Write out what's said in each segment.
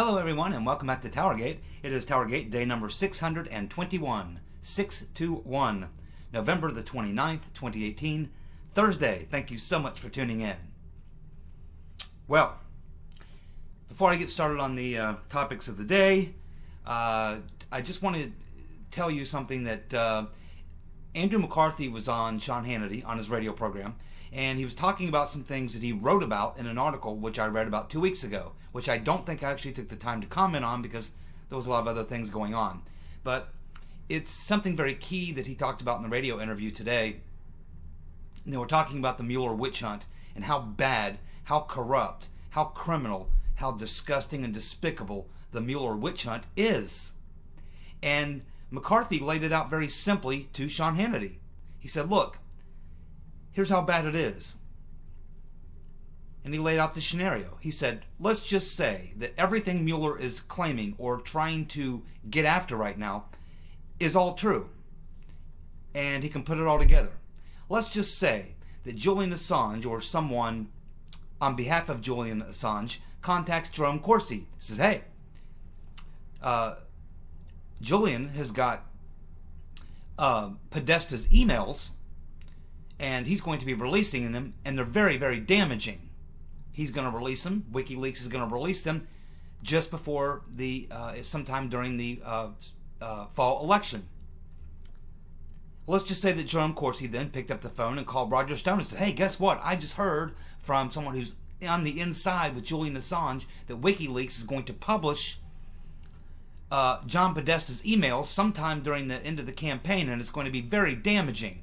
Hello everyone and welcome back to TowerGate. It is TowerGate day number 621, 621, November the 29th, 2018, Thursday. Thank you so much for tuning in. Well, before I get started on the topics of the day, I just want to tell you something that Andrew McCarthy was on Sean Hannity on his radio program, and he was talking about some things that he wrote about in an article which I read about 2 weeks ago, which I don't think I actually took the time to comment on because there was a lot of other things going on. But it's something very key that he talked about in the radio interview today. And they were talking about the Mueller witch hunt and how bad, how corrupt, how criminal, how disgusting and despicable the Mueller witch hunt is. And McCarthy laid it out very simply to Sean Hannity. He said, look, here's how bad it is. And he laid out the scenario. He said, let's just say that everything Mueller is claiming or trying to get after right now is all true. And he can put it all together. Let's just say that Julian Assange or someone on behalf of Julian Assange contacts Jerome Corsi. Says, hey, Julian has got Podesta's emails, and he's going to be releasing them, and they're very, very damaging. He's going to release them. WikiLeaks is going to release them just before the sometime during the fall election. Let's just say that Jerome Corsi then picked up the phone and called Roger Stone and said, hey, guess what? I just heard from someone who's on the inside with Julian Assange that WikiLeaks is going to publish John Podesta's emails sometime during the end of the campaign, and it's going to be very damaging.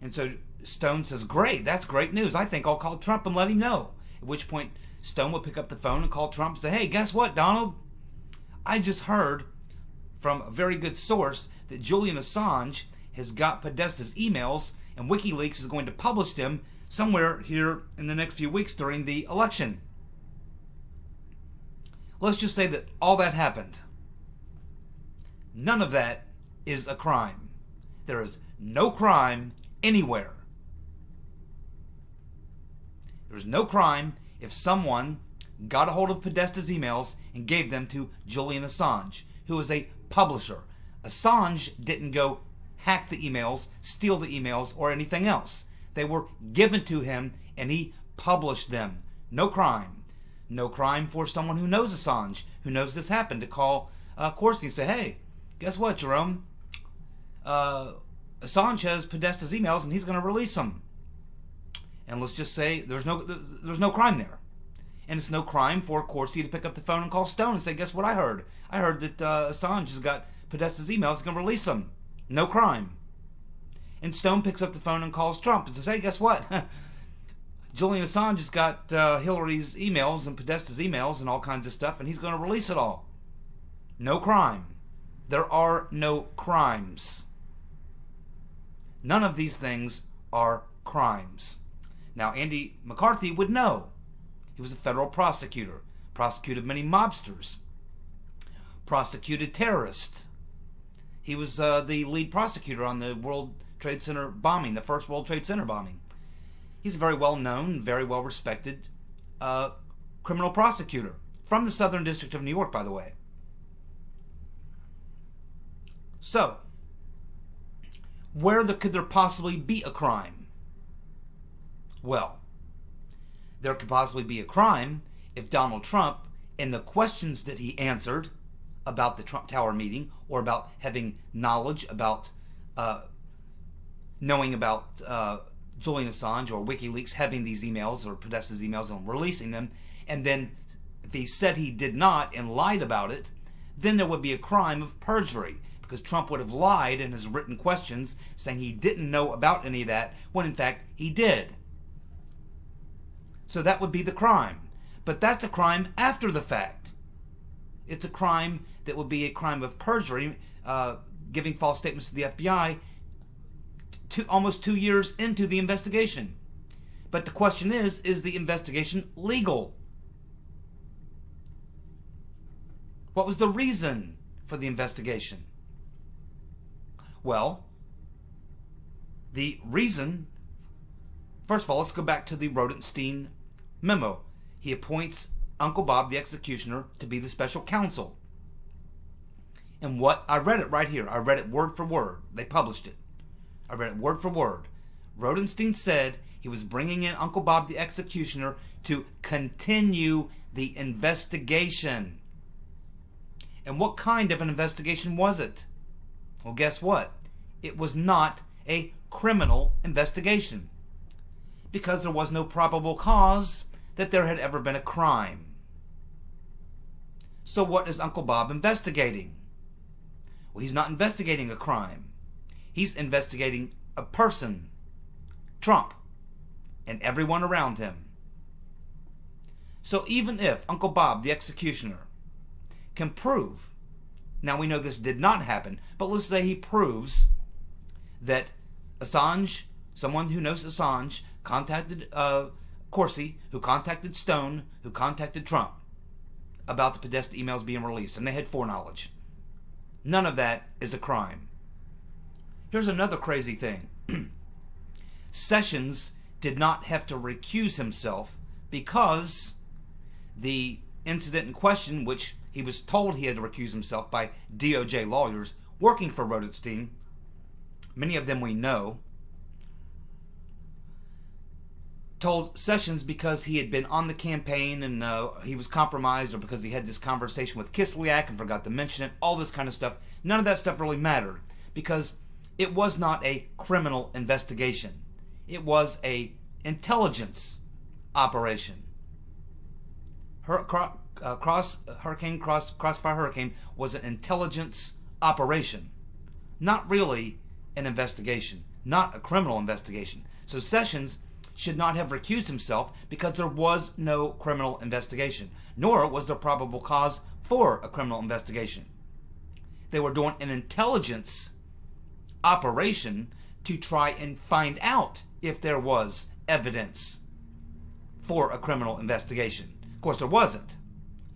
And so Stone says, great, that's great news. I think I'll call Trump and let him know. At which point Stone would pick up the phone and call Trump and say, hey, guess what, Donald? I just heard from a very good source that Julian Assange has got Podesta's emails, and WikiLeaks is going to publish them somewhere here in the next few weeks during the election. Let's just say that all that happened. None of that is a crime. There is no crime anywhere. There's no crime if someone got a hold of Podesta's emails and gave them to Julian Assange, who is a publisher. Assange didn't go hack the emails, steal the emails, or anything else. They were given to him and he published them. No crime. No crime for someone who knows Assange, who knows this happened, to call Corsi and say, hey, guess what, Jerome? Assange has Podesta's emails and he's going to release them. And let's just say there's no crime there. And it's no crime for Corsi to pick up the phone and call Stone and say, guess what I heard? I heard that Assange has got Podesta's emails, he's going to release them. No crime. And Stone picks up the phone and calls Trump and says, hey, guess what? Julian Assange has got Hillary's emails and Podesta's emails and all kinds of stuff, and he's going to release it all. No crime. There are no crimes. None of these things are crimes. Now, Andy McCarthy would know. He was a federal prosecutor, prosecuted many mobsters, prosecuted terrorists. He was the lead prosecutor on the World Trade Center bombing, the first World Trade Center bombing. He's a very well-known, very well-respected criminal prosecutor from the Southern District of New York, by the way. So, could there possibly be a crime? Well, there could possibly be a crime if Donald Trump, in the questions that he answered about the Trump Tower meeting, or about having knowledge about knowing about Julian Assange or WikiLeaks having these emails or Podesta's emails and releasing them, and then if he said he did not and lied about it, then there would be a crime of perjury, because Trump would have lied in his written questions saying he didn't know about any of that when in fact he did. So that would be the crime. But that's a crime after the fact. It's a crime that would be a crime of perjury, giving false statements to the FBI almost 2 years into the investigation. But the question is the investigation legal? What was the reason for the investigation? Well, the reason, first of all, let's go back to the Rodenstein memo. He appoints Uncle Bob the executioner to be the special counsel. And what, I read it right here. I read it word for word. They published it. I read it word for word. Rodenstein said he was bringing in Uncle Bob the executioner to continue the investigation. And what kind of an investigation was it? Well, guess what? It was not a criminal investigation, because there was no probable cause that there had ever been a crime. So what is Uncle Bob investigating? Well, he's not investigating a crime. He's investigating a person, Trump, and everyone around him. So even if Uncle Bob the executioner can prove, now we know this did not happen, but let's say he proves that Assange, someone who knows Assange, contacted Corsi, who contacted Stone, who contacted Trump about the Podesta emails being released, and they had foreknowledge. None of that is a crime. Here's another crazy thing. Sessions did not have to recuse himself because the incident in question, which he was told he had to recuse himself by DOJ lawyers working for Rodenstein, many of them we know, told Sessions because he had been on the campaign and he was compromised, or because he had this conversation with Kislyak and forgot to mention it, all this kind of stuff. None of that stuff really mattered, because it was not a criminal investigation. It was a intelligence operation. Crossfire Hurricane was an intelligence operation, not really an investigation, not a criminal investigation. So Sessions should not have recused himself because there was no criminal investigation, nor was there probable cause for a criminal investigation. They were doing an intelligence operation to try and find out if there was evidence for a criminal investigation. Of course, there wasn't.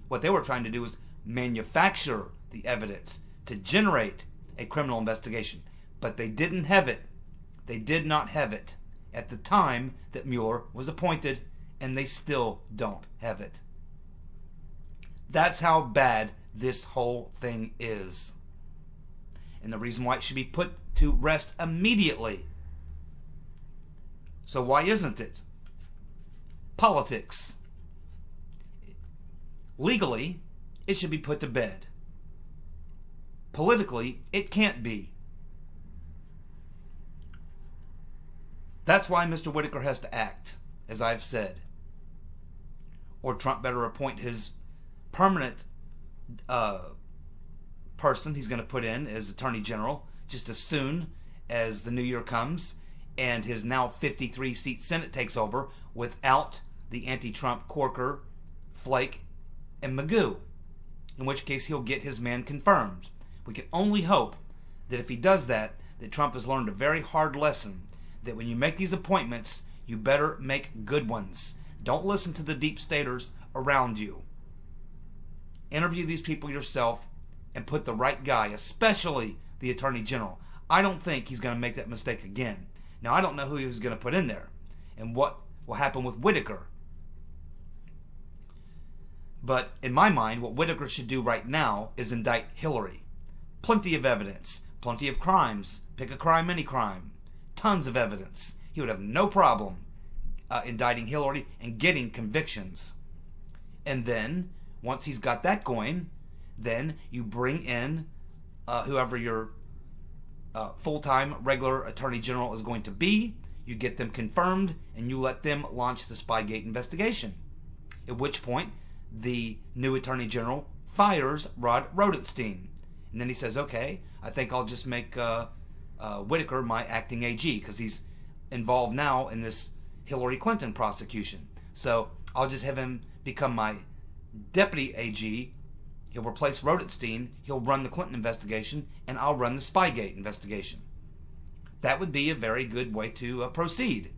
What they were trying to do was manufacture the evidence to generate a criminal investigation, but they didn't have it. They did not have it at the time that Mueller was appointed, and they still don't have it. That's how bad this whole thing is. And the reason why it should be put to rest immediately. So why isn't it? Politics. Legally, it should be put to bed. Politically, it can't be. That's why Mr. Whitaker has to act, as I've said. Or Trump better appoint his permanent person he's going to put in as Attorney General just as soon as the new year comes and his now 53-seat Senate takes over without the anti-Trump Corker, Flake, and Magoo, in which case he'll get his man confirmed. We can only hope that if he does that Trump has learned a very hard lesson, that when you make these appointments, you better make good ones. Don't listen to the deep staters around you. Interview these people yourself and put the right guy, especially the Attorney General. I don't think he's going to make that mistake again. Now, I don't know who he was going to put in there and what will happen with Whitaker. But in my mind, what Whitaker should do right now is indict Hillary. Plenty of evidence, plenty of crimes. Pick a crime, any crime. Tons of evidence. He would have no problem indicting Hillary and getting convictions. And then, once he's got that going, then you bring in whoever your full-time regular Attorney General is going to be. You get them confirmed, and you let them launch the Spygate investigation. At which point, the new Attorney General fires Rod Rodenstein. And then he says, okay, I think I'll just make Whitaker my acting AG, because he's involved now in this Hillary Clinton prosecution. So I'll just have him become my deputy AG. He'll replace Rodenstein, he'll run the Clinton investigation, and I'll run the Spygate investigation. That would be a very good way to proceed.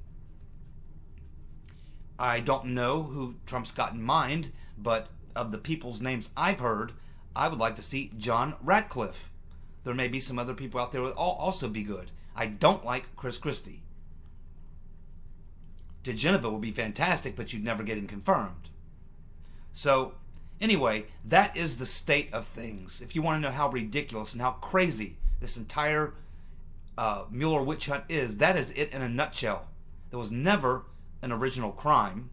I don't know who Trump's got in mind, but of the people's names I've heard, I would like to see John Ratcliffe. There may be some other people out there that would also be good. I don't like Chris Christie. DeGeneva would be fantastic, but you'd never get him confirmed. So anyway, that is the state of things. If you want to know how ridiculous and how crazy this entire Mueller witch hunt is, that is it in a nutshell. There was never an original crime.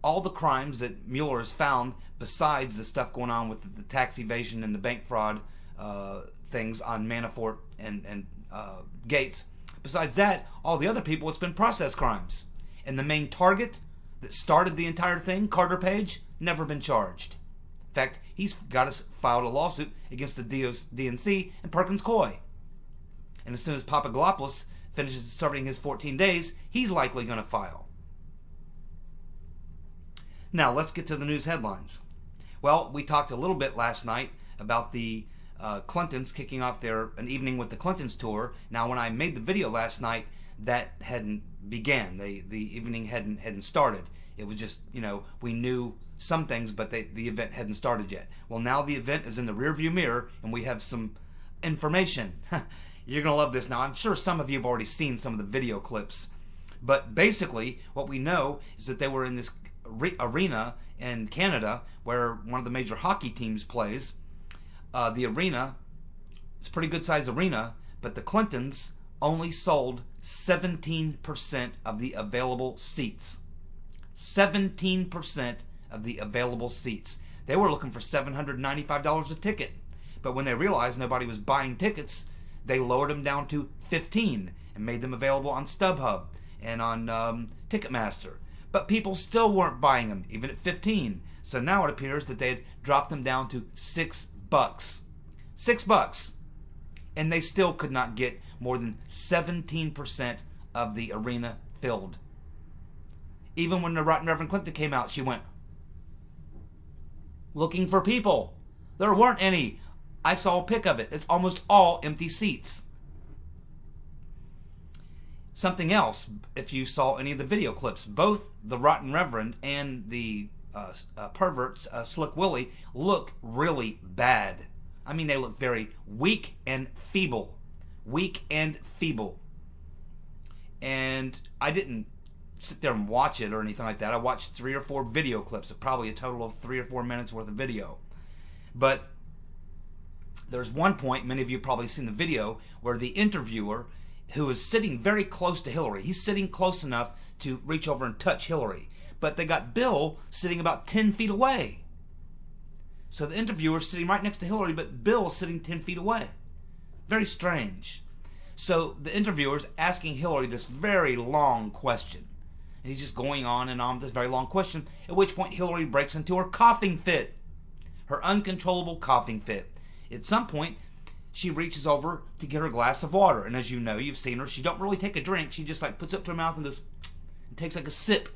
All the crimes that Mueller has found, besides the stuff going on with the tax evasion and the bank fraud things on Manifort and Gates, besides that, all the other people, it's been process crimes. And the main target that started the entire thing, Carter Page, never been charged. In fact, he's got us filed a lawsuit against the DNC and Perkins Coie. And as soon as Papadopoulos finishes serving his 14 days, he's likely going to file. Now, let's get to the news headlines. Well, we talked a little bit last night about the Clintons kicking off an evening with the Clintons tour. Now, when I made the video last night, that hadn't began. The evening hadn't started. It was just, we knew some things, but the event hadn't started yet. Well, now the event is in the rearview mirror, and we have some information. You're going to love this. Now, I'm sure some of you have already seen some of the video clips. But basically, what we know is that they were in this arena in Canada where one of the major hockey teams plays. The arena, it's a pretty good sized arena, but the Clintons only sold 17% of the available seats. 17% of the available seats. They were looking for $795 a ticket, but when they realized nobody was buying tickets, they lowered them down to $15 and made them available on StubHub and on Ticketmaster. But people still weren't buying them, even at $15. So now it appears that they had dropped them down to $6. $6. And they still could not get more than 17% of the arena filled. Even when the Reverend Clinton came out, she went, looking for people. There weren't any. I saw a pic of it. It's almost all empty seats. Something else, if you saw any of the video clips, both the Rotten Reverend and the perverts, Slick Willie, look really bad. I mean, they look very weak and feeble. Weak and feeble. And I didn't sit there and watch it or anything like that. I watched 3 or 4 video clips, probably a total of 3 or 4 minutes worth of video. But there's one point, many of you have probably seen the video, where the interviewer, who is sitting very close to Hillary, he's sitting close enough to reach over and touch Hillary, but they got Bill sitting about 10 feet away. So the interviewer's sitting right next to Hillary, but Bill's sitting 10 feet away. Very strange. So the interviewer's asking Hillary this very long question, and he's just going on and on with this very long question, at which point Hillary breaks into her coughing fit, her uncontrollable coughing fit. At some point, she reaches over to get her glass of water, and as you know, you've seen her, she don't really take a drink. She just puts it up to her mouth and goes, and takes like a sip.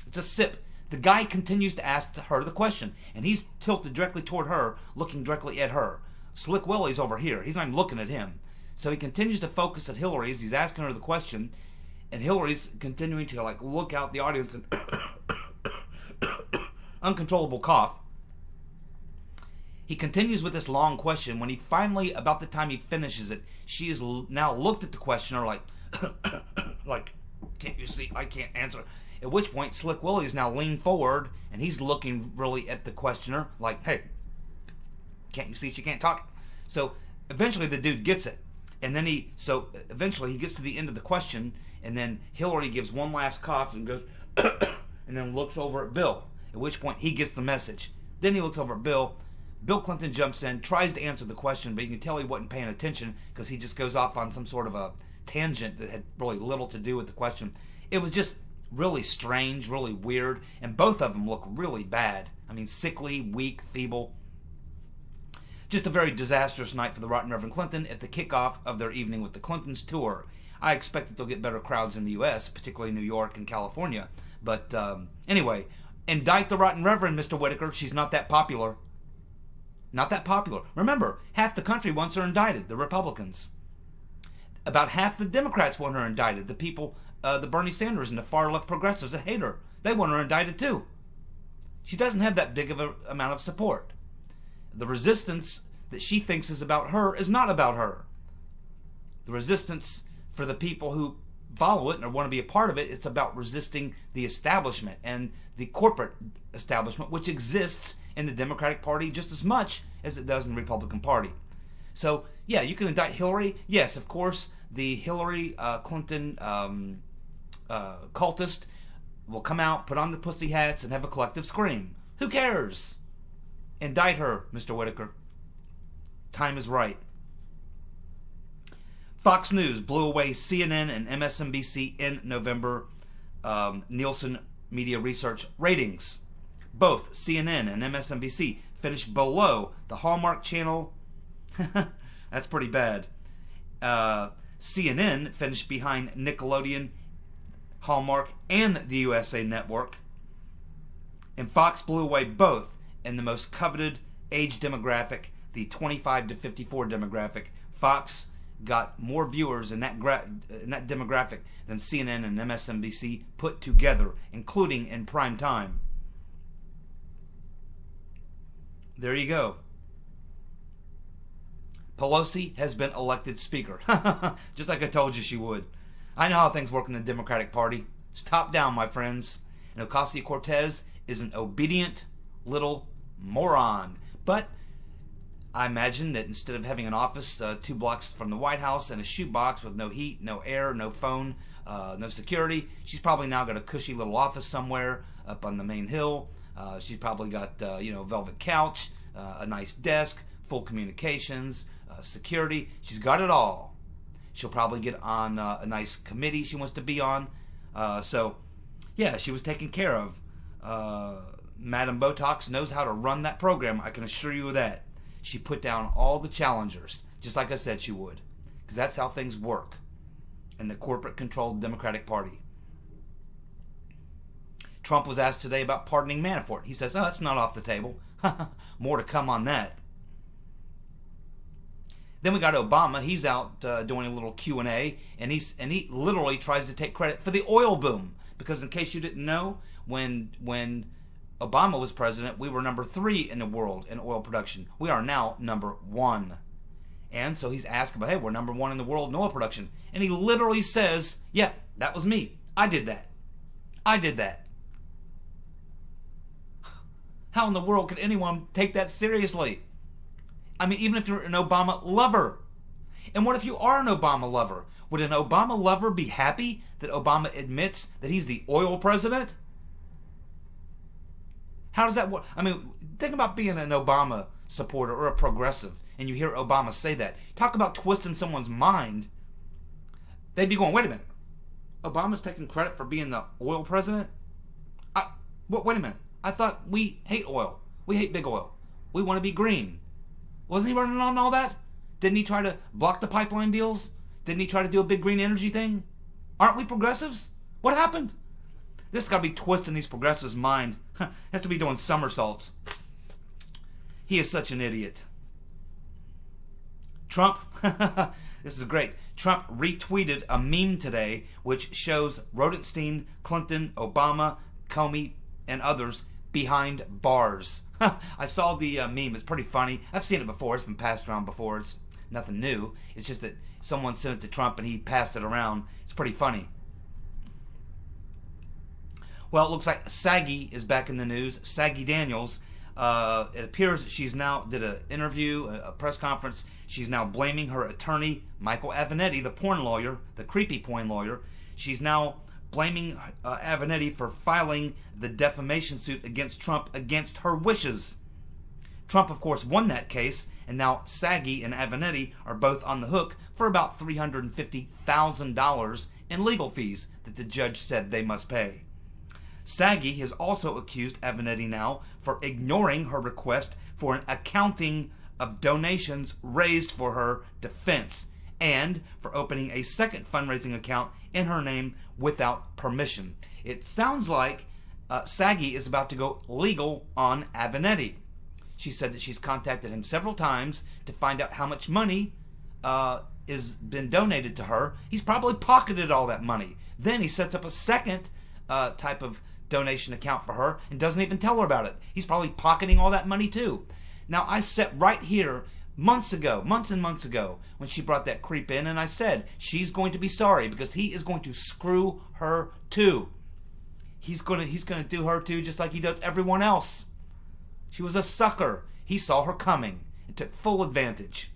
It's a sip. The guy continues to ask her the question, and he's tilted directly toward her, looking directly at her. Slick Willie's over here. He's not even looking at him. So he continues to focus at Hillary as he's asking her the question, and Hillary's continuing to look out the audience and uncontrollable cough. He continues with this long question. When he finally, about the time he finishes it, she has now looked at the questioner like, can't you see? I can't answer. At which point, Slick Willie is now leaned forward, and he's looking really at the questioner like, hey, can't you see she can't talk? So eventually the dude gets it. And then eventually he gets to the end of the question, and then Hillary gives one last cough and goes, and then looks over at Bill. At which point he gets the message. Then he looks over at Bill. Bill Clinton jumps in, tries to answer the question, but you can tell he wasn't paying attention because he just goes off on some sort of a tangent that had really little to do with the question. It was just really strange, really weird, and both of them look really bad. I mean, sickly, weak, feeble. Just a very disastrous night for the Rotten Reverend Clinton at the kickoff of their evening with the Clintons tour. I expect that they'll get better crowds in the U.S., particularly New York and California. But anyway, indict the Rotten Reverend, Mr. Whitaker. She's not that popular. Not that popular. Remember, half the country wants her indicted, the Republicans. About half the Democrats want her indicted. The people, the Bernie Sanders and the far-left progressives that hate her, they want her indicted too. She doesn't have that big of an amount of support. The resistance that she thinks is about her is not about her. The resistance for the people who follow it or want to be a part of it. It's about resisting the establishment and the corporate establishment, which exists in the Democratic Party just as much as it does in the Republican Party. So, yeah, you can indict Hillary. Yes, of course, the Hillary Clinton cultist will come out, put on the pussy hats, and have a collective scream. Who cares? Indict her, Mr. Whitaker. Time is right. Fox News blew away CNN and MSNBC in November Nielsen Media Research ratings. Both CNN and MSNBC finished below the Hallmark Channel. That's pretty bad. CNN finished behind Nickelodeon, Hallmark, and the USA Network. And Fox blew away both in the most coveted age demographic, the 25 to 54 demographic. Fox got more viewers in that demographic than CNN and MSNBC put together, including in prime time. There you go. Pelosi has been elected Speaker. Just like I told you she would. I know how things work in the Democratic Party. It's top down, my friends. And Ocasio-Cortez is an obedient little moron. But I imagine that instead of having an office 2 blocks from the White House and a shoebox with no heat, no air, no phone, no security, she's probably now got a cushy little office somewhere up on the main hill. She's probably got a velvet couch, a nice desk, full communications, security. She's got it all. She'll probably get on a nice committee she wants to be on. So, yeah, she was taken care of. Madam Botox knows how to run that program, I can assure you of that. She put down all the challengers, just like I said she would. Because that's how things work in the corporate-controlled Democratic Party. Trump was asked today about pardoning Manafort. He says, oh, that's not off the table. More to come on that. Then we got Obama. He's out doing a little Q&A, and he literally tries to take credit for the oil boom. Because in case you didn't know, when Obama was president, we were number 3 in the world in oil production. We are now number 1. And so he's asked about, hey, we're number 1 in the world in oil production. And he literally says, yeah, that was me. I did that. I did that. How in the world could anyone take that seriously? I mean, even if you're an Obama lover. And what if you are an Obama lover? Would an Obama lover be happy that Obama admits that he's the oil president? How does that work? I mean, think about being an Obama supporter or a progressive, and you hear Obama say that. Talk about twisting someone's mind. They'd be going, wait a minute. Obama's taking credit for being the oil president? Wait a minute. I thought we hate oil. We hate big oil. We want to be green. Wasn't he running on all that? Didn't he try to block the pipeline deals? Didn't he try to do a big green energy thing? Aren't we progressives? What happened? This got to be twisting these progressives' mind. Has to be doing somersaults. He is such an idiot. Trump, this is great. Trump retweeted a meme today which shows Rodenstein, Clinton, Obama, Comey, and others behind bars. I saw the meme. It's pretty funny. I've seen it before. It's been passed around before. It's nothing new. It's just that someone sent it to Trump and he passed it around. It's pretty funny. Well, it looks like Saggy is back in the news. Saggy Daniels. It appears that she's now did an interview, a press conference. She's now blaming her attorney, Michael Avenatti, the porn lawyer, the creepy porn lawyer. She's now blaming Avenatti for filing the defamation suit against Trump against her wishes. Trump, of course, won that case, and now Saggy and Avenatti are both on the hook for about $350,000 in legal fees that the judge said they must pay. Saggy has also accused Avenatti now for ignoring her request for an accounting of donations raised for her defense and for opening a second fundraising account in her name without permission. It sounds like Saggy is about to go legal on Avenatti. She said that she's contacted him several times to find out how much money has been donated to her. He's probably pocketed all that money. Then he sets up a second type of donation account for her and doesn't even tell her about it. He's probably pocketing all that money too. Now, I sat right here months and months ago, when she brought that creep in, and I said, she's going to be sorry because he is going to screw her too. He's going to do her too, just like he does everyone else. She was a sucker. He saw her coming and took full advantage.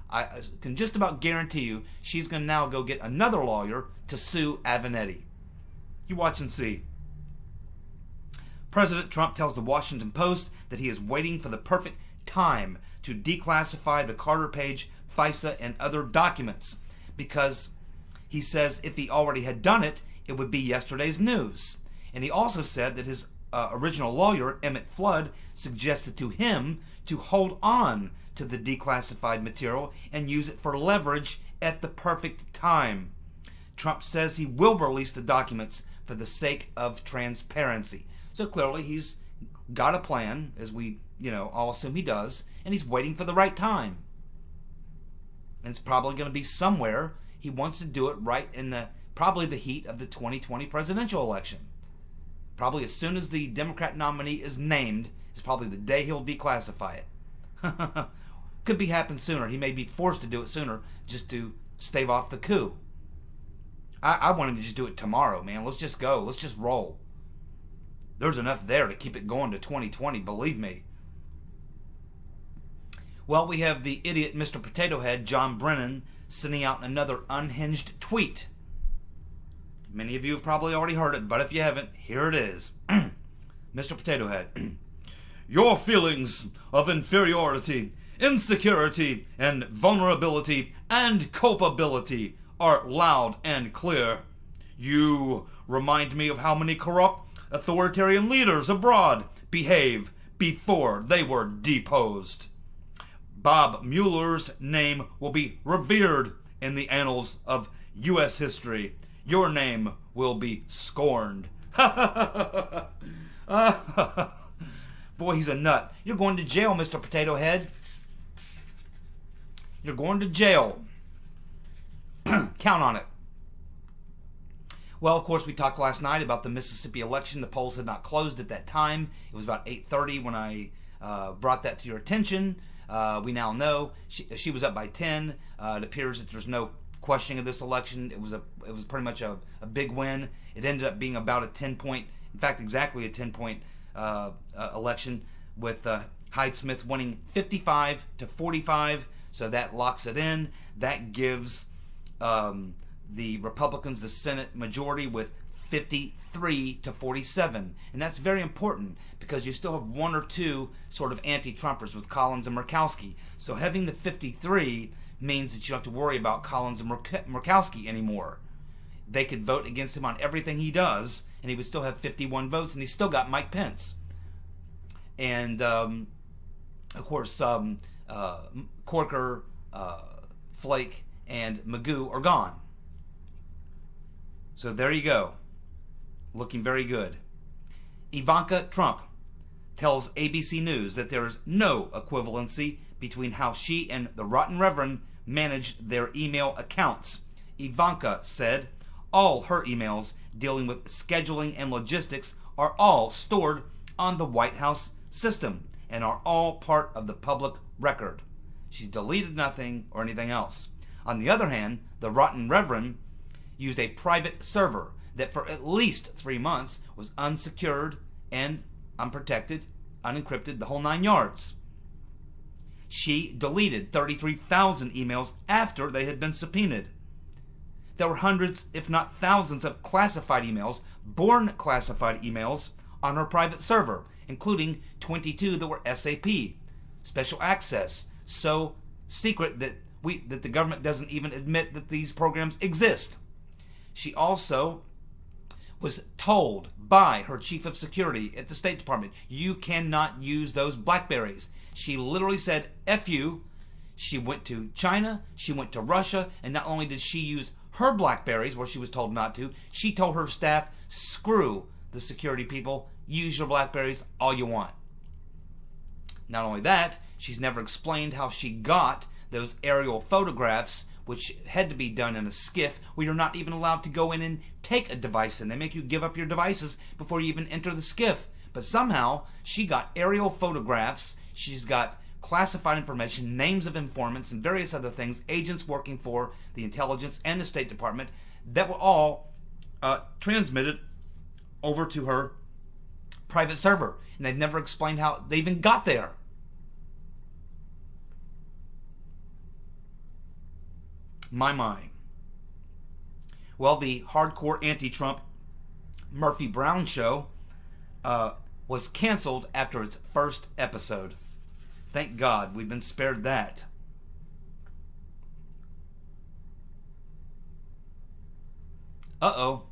I can just about guarantee you she's going to now go get another lawyer to sue Avenatti. You watch and see. President Trump tells the Washington Post that he is waiting for the perfect time to declassify the Carter Page, FISA, and other documents because he says if he already had done it, it would be yesterday's news. And he also said that his original lawyer, Emmett Flood, suggested to him to hold on to the declassified material and use it for leverage at the perfect time. Trump says he will release the documents for the sake of transparency. So clearly he's got a plan, as we, all assume he does, and he's waiting for the right time. And it's probably going to be somewhere. He wants to do it right in probably the heat of the 2020 presidential election. Probably as soon as the Democrat nominee is named is probably the day he'll declassify it. Could be happen sooner. He may be forced to do it sooner just to stave off the coup. I want him to just do it tomorrow, man. Let's just go. Let's just roll. There's enough there to keep it going to 2020, believe me. Well, we have the idiot Mr. Potato Head, John Brennan, sending out another unhinged tweet. Many of you have probably already heard it, but if you haven't, here it is. Mr. Potato Head. Your feelings of inferiority, insecurity, and vulnerability and culpability are loud and clear. You remind me of how many corrupt authoritarian leaders abroad behave before they were deposed. Bob Mueller's name will be revered in the annals of U.S. history. Your name will be scorned. Boy, he's a nut. You're going to jail, Mr. Potato Head. You're going to jail. Count on it. Well, of course, we talked last night about the Mississippi election. The polls had not closed at that time. It was about 8:30 when I brought that to your attention. We now know she was up by 10. It appears that there's no questioning of this election. It was pretty much a big win. It ended up being about a 10-point, in fact, exactly a 10-point election, with Hyde-Smith winning 55-45. So that locks it in. That gives the Republicans the Senate majority with 53-47. And that's very important because you still have one or two sort of anti-Trumpers with Collins and Murkowski. So having the 53 means that you don't have to worry about Collins and Murkowski anymore. They could vote against him on everything he does, and he would still have 51 votes, and he's still got Mike Pence. And, of course, Corker, Flake, and Magoo are gone. So there you go. Looking very good. Ivanka Trump tells ABC News that there is no equivalency between how she and the Rotten Reverend managed their email accounts. Ivanka said all her emails dealing with scheduling and logistics are all stored on the White House system and are all part of the public record. She deleted nothing or anything else. On the other hand, the Rotten Reverend used a private server that for at least 3 months was unsecured and unprotected, unencrypted, the whole 9 yards. She deleted 33,000 emails after they had been subpoenaed. There were hundreds, if not thousands, of classified emails, born classified emails, on her private server, including 22 that were SAP, special access, so secret that the government doesn't even admit that these programs exist. She also was told by her chief of security at the State Department, you cannot use those Blackberries. She literally said, F you. She went to China, she went to Russia, and not only did she use her Blackberries where she was told not to, she told her staff, screw the security people, use your Blackberries all you want. Not only that, she's never explained how she got those aerial photographs, which had to be done in a skiff where you're not even allowed to go in and take a device in. They make you give up your devices before you even enter the skiff. But somehow, she got aerial photographs, she's got classified information, names of informants, and various other things, agents working for the intelligence and the State Department, that were all transmitted over to her private server. And they've never explained how they even got there. My. Well, the hardcore anti-Trump Murphy Brown show was canceled after its first episode. Thank God we've been spared that. Uh-oh.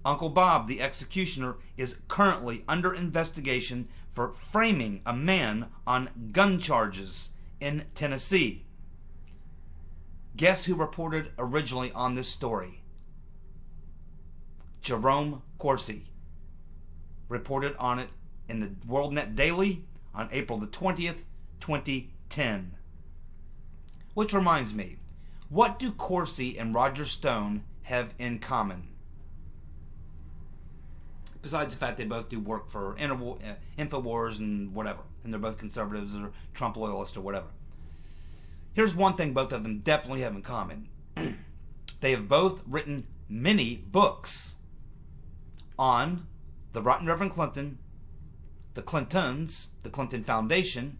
Uncle Bob, the executioner, is currently under investigation for framing a man on gun charges in Tennessee. Guess who reported originally on this story? Jerome Corsi reported on it in the WorldNet Daily on April the 20th, 2010. Which reminds me, what do Corsi and Roger Stone have in common? Besides the fact they both do work for InfoWars and whatever, and they're both conservatives or Trump loyalists or whatever. Here's one thing both of them definitely have in common. They have both written many books on the Rotten Reverend Clinton, the Clintons, the Clinton Foundation,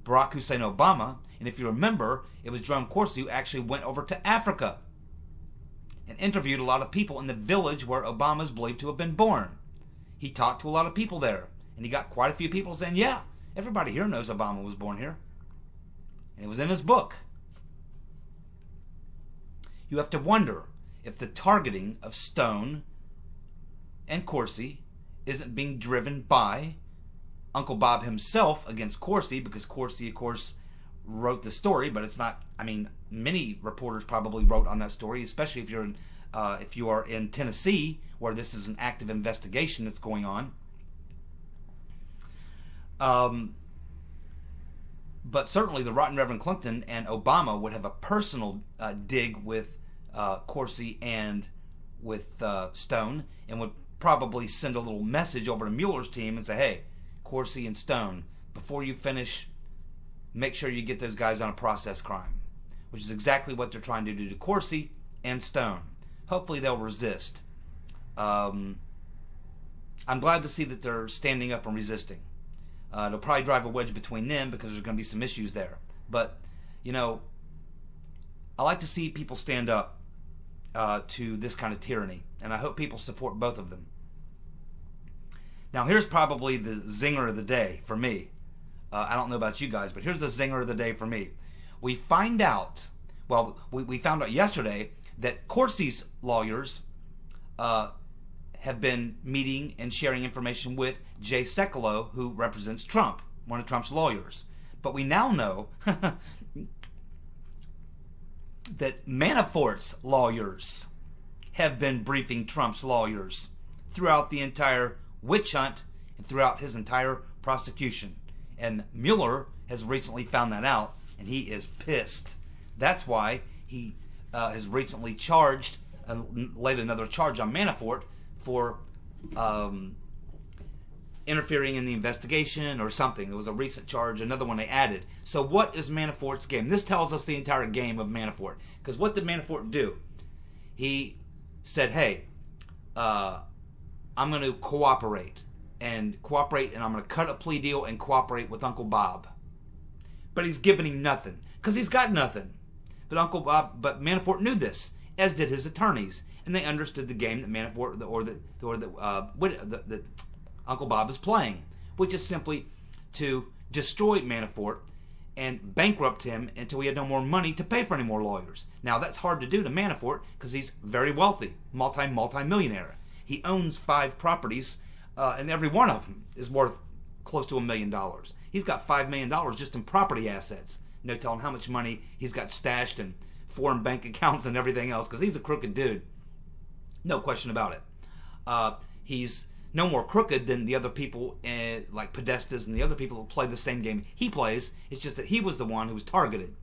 Barack Hussein Obama, and if you remember, it was Jerome Corsi who actually went over to Africa and interviewed a lot of people in the village where Obama is believed to have been born. He talked to a lot of people there, and he got quite a few people saying, yeah, everybody here knows Obama was born here. And it was in his book. You have to wonder if the targeting of Stone and Corsi isn't being driven by Uncle Bob himself against Corsi, because Corsi, of course, wrote the story, but it's not, I mean, many reporters probably wrote on that story, especially if you are in Tennessee, where this is an active investigation that's going on. But certainly the Rotten Reverend Clinton and Obama would have a personal dig with Corsi and with Stone, and would probably send a little message over to Mueller's team and say, hey, Corsi and Stone, before you finish, make sure you get those guys on a process crime, which is exactly what they're trying to do to Corsi and Stone. Hopefully they'll resist. I'm glad to see that they're standing up and resisting. It'll probably drive a wedge between them because there's going to be some issues there. But, you know, I like to see people stand up to this kind of tyranny, and I hope people support both of them. Now, here's probably the zinger of the day for me. I don't know about you guys, but here's the zinger of the day for me. We find out, well, we found out yesterday that Corsi's lawyers have been meeting and sharing information with Jay Sekulow, who represents Trump, one of Trump's lawyers. But we now know that Manafort's lawyers have been briefing Trump's lawyers throughout the entire witch hunt and throughout his entire prosecution. And Mueller has recently found that out, and he is pissed. That's why he has recently charged, laid another charge on Manafort for interfering in the investigation or something. There was a recent charge, another one they added. So what is Manafort's game? This tells us the entire game of Manafort. Because what did Manafort do? He said, hey, I'm going to cooperate, and I'm going to cut a plea deal and cooperate with Uncle Bob. But he's giving him nothing, because he's got nothing. But Manafort knew this, as did his attorneys, and they understood the game that Manafort that Uncle Bob is playing, which is simply to destroy Manafort and bankrupt him until he had no more money to pay for any more lawyers. Now, that's hard to do to Manafort because he's very wealthy, multi-millionaire. He owns 5 properties, and every one of them is worth close to $1 million. He's got $5 million just in property assets. No telling how much money he's got stashed in foreign bank accounts and everything else, because he's a crooked dude. No question about it. He's no more crooked than the other people, like Podestas and the other people who play the same game he plays. It's just that he was the one who was targeted.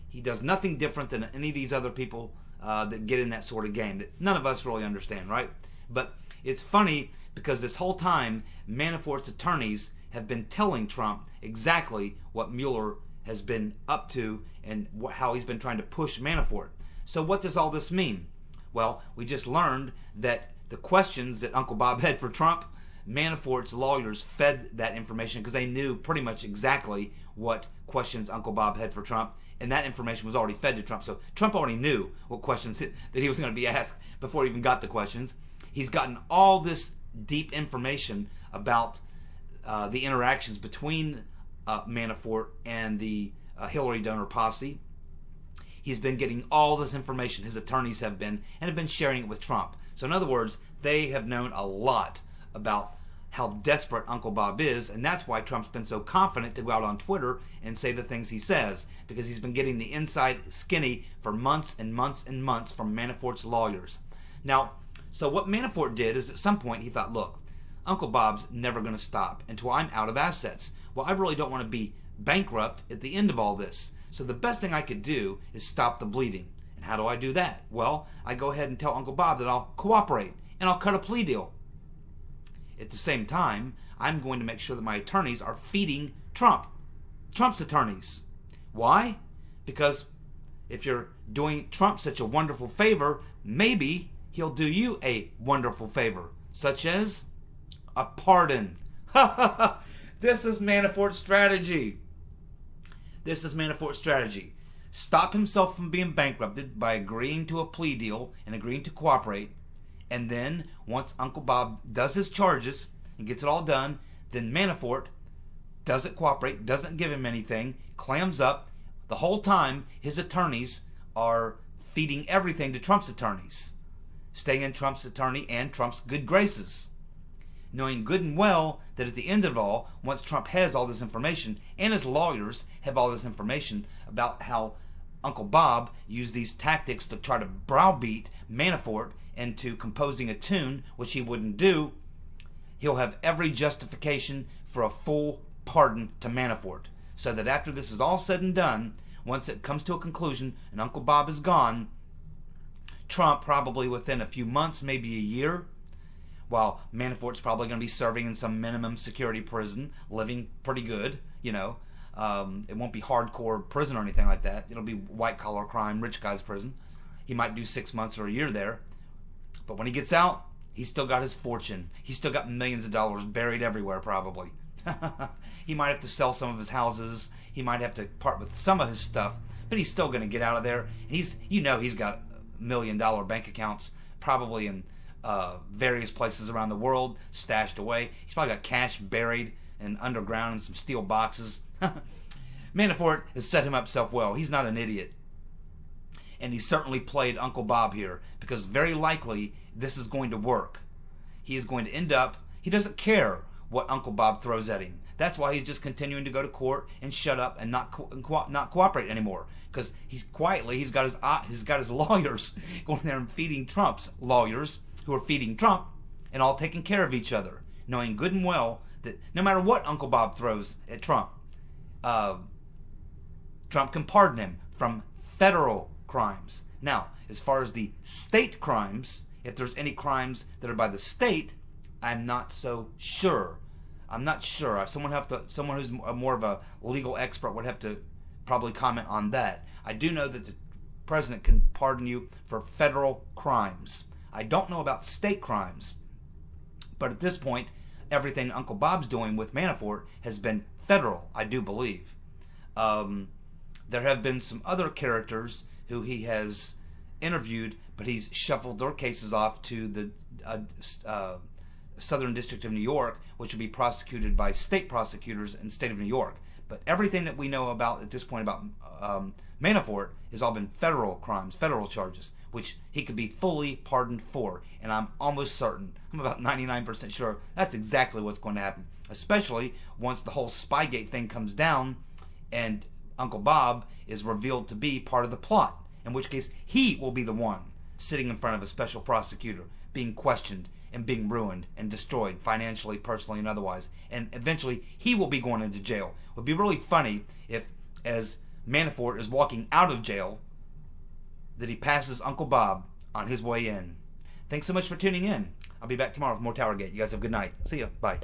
He does nothing different than any of these other people that get in that sort of game that none of us really understand, right? But it's funny because this whole time, Manafort's attorneys have been telling Trump exactly what Mueller has been up to and how he's been trying to push Manafort. So what does all this mean? Well, we just learned that the questions that Uncle Bob had for Trump, Manafort's lawyers fed that information because they knew pretty much exactly what questions Uncle Bob had for Trump, and that information was already fed to Trump. So Trump already knew what questions that he was going to be asked before he even got the questions. He's gotten all this deep information about the interactions between Manafort and the Hillary donor posse. He's been getting all this information. His attorneys have been, and have been sharing it with Trump. So in other words, they have known a lot about how desperate Uncle Bob is, and that's why Trump's been so confident to go out on Twitter and say the things he says, because he's been getting the inside skinny for months and months and months from Manafort's lawyers. Now, so what Manafort did is at some point he thought, look, Uncle Bob's never going to stop until I'm out of assets. Well, I really don't want to be bankrupt at the end of all this. So the best thing I could do is stop the bleeding. And how do I do that? Well, I go ahead and tell Uncle Bob that I'll cooperate and I'll cut a plea deal. At the same time, I'm going to make sure that my attorneys are feeding Trump's attorneys. Why? Because if you're doing Trump such a wonderful favor, maybe he'll do you a wonderful favor, such as a pardon. This is Manafort's strategy. This is Manafort's strategy. Stop himself from being bankrupted by agreeing to a plea deal and agreeing to cooperate. And then, once Uncle Bob does his charges and gets it all done, then Manafort doesn't cooperate, doesn't give him anything, clams up. The whole time, his attorneys are feeding everything to Trump's attorneys, staying in Trump's attorney and Trump's good graces, knowing good and well that at the end of it all, once Trump has all this information, and his lawyers have all this information about how Uncle Bob used these tactics to try to browbeat Manafort into composing a tune, which he wouldn't do, he'll have every justification for a full pardon to Manafort. So that after this is all said and done, once it comes to a conclusion and Uncle Bob is gone, Trump probably within a few months, maybe a year, while Manafort's probably going to be serving in some minimum security prison, living pretty good, you know. It won't be hardcore prison or anything like that. It'll be white-collar crime, rich guy's prison. He might do 6 months or a year there. But when he gets out, he's still got his fortune. He's still got millions of dollars buried everywhere, probably. He might have to sell some of his houses. He might have to part with some of his stuff. But he's still going to get out of there. He's got $1 million bank accounts, probably in various places around the world, stashed away. He's probably got cash buried and underground in some steel boxes. Manafort has set him up self well. He's not an idiot. And he certainly played Uncle Bob here, because very likely this is going to work. He is going to end up, he doesn't care what Uncle Bob throws at him. That's why he's just continuing to go to court and shut up and not cooperate anymore. Because he's got his lawyers going there and feeding Trump's lawyers, who are feeding Trump, and all taking care of each other, knowing good and well that no matter what Uncle Bob throws at Trump, Trump can pardon him from federal crimes. Now, as far as the state crimes, if there's any crimes that are by the state, I'm not so sure. I'm not sure. Someone who's more of a legal expert would have to probably comment on that. I do know that the president can pardon you for federal crimes. I don't know about state crimes, but at this point, everything Uncle Bob's doing with Manafort has been federal, I do believe. There have been some other characters who he has interviewed, but he's shuffled their cases off to the Southern District of New York, which will be prosecuted by state prosecutors in the state of New York. But everything that we know about at this point about Manafort has all been federal crimes, federal charges, which he could be fully pardoned for. And I'm almost certain, I'm about 99% sure that's exactly what's going to happen, especially once the whole Spygate thing comes down and Uncle Bob is revealed to be part of the plot, in which case he will be the one sitting in front of a special prosecutor, being questioned and being ruined and destroyed financially, personally, and otherwise. And eventually he will be going into jail. It would be really funny if, as Manafort is walking out of jail, that he passes Uncle Bob on his way in. Thanks so much for tuning in. I'll be back tomorrow with more TowerGate. You guys have a good night. See ya. Bye.